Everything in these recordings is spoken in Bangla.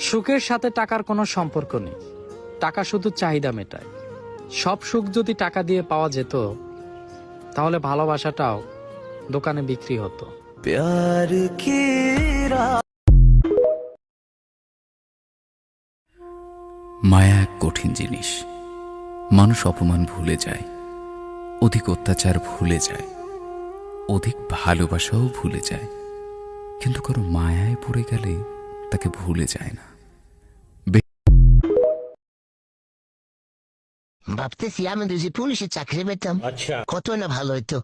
সুখের সাথে টাকার কোনো সম্পর্ক নেই, টাকা শুধু চাহিদা মেটায়। সব সুখ যদি টাকা দিয়ে পাওয়া যেত তাহলে ভালোবাসাটাও দোকানে বিক্রি হতো। प्यार की মায়া এক কঠিন জিনিস। মানুষ অপমান ভুলে যায়, অধিক অত্যাচার ভুলে যায়, অধিক ভালোবাসাও ভুলে যায়, কিন্তু কারো মায়ায় পড়ে গেলে তাকে ভুলে যায় না। ভাবতেছি আমি যদি পুলিশের চাকরি পেতাম কত না ভালো হইতো।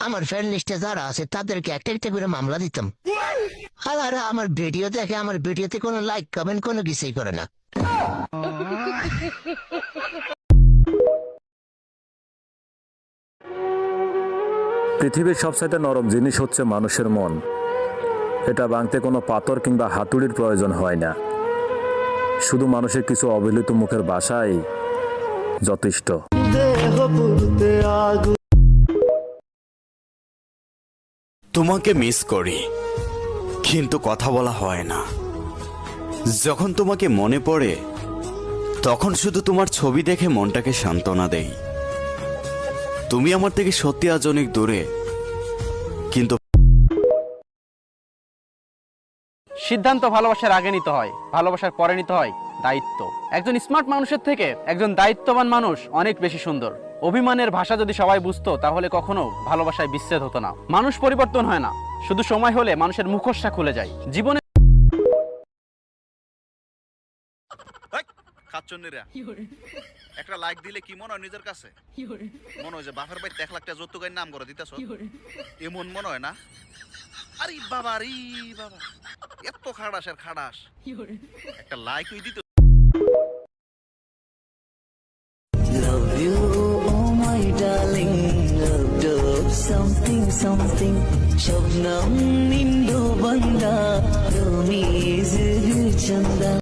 আমার ফ্রেন্ড লিস্টে যারা আছে তাদেরকে একটা একটা করে মামলা দিতাম। আর আমার ভিডিও দেখে আমার ভিডিওতে কোনো লাইক কমেন্ট কোনো কিছুই করে না। পৃথিবীর সবচাইতে নরম জিনিস হচ্ছে মানুষের মন। এটা ভাঙতে কোনো পাথর কিংবা হাতুড়ির প্রয়োজন হয় না, শুধু মানুষের কিছু অবহেলিত মুখের ভাষাই যথেষ্ট। তোমাকে মিস করি, কিন্তু কথা বলা হয় না। যখন তোমাকে মনে পড়ে তখন শুধু তোমার ছবি দেখে মনটাকে সান্ত্বনা দেই। তুমি আমার থেকে সত্যি আজ অনেক দূরে, কিন্তু সিদ্ধান্ত ভালোবাসার আগে নিতে হয়, ভালোবাসার পরে নিতে হয় দায়িত্ব। একজন স্মার্ট মানুষের থেকে একজন দায়িত্ববান মানুষ অনেক বেশি সুন্দর। অভিমানের ভাষা যদি সবাই বুঝতো তাহলে কখনো ভালোবাসায় বিচ্ছেদ হতো না। মানুষ পরিবর্তন হয় না, শুধু সময় হলে মানুষের মুখোশটা খুলে যায়। জীবনে একটা লাইক দিলে কি মনে হয় নিজের কাছে? মনে হয় যে বাপের বাড়িতে 1 লাখ টাকা যৌতুকের নাম করে দিতেছ, এমন মনে হয় না? আরে বাবা রে বাবা, এত খাড়াস আর খাড়াস, একটা লাইক ওই দিত। love you, oh my darling, love something something. Shabnam nindu banda, tumi is chanda.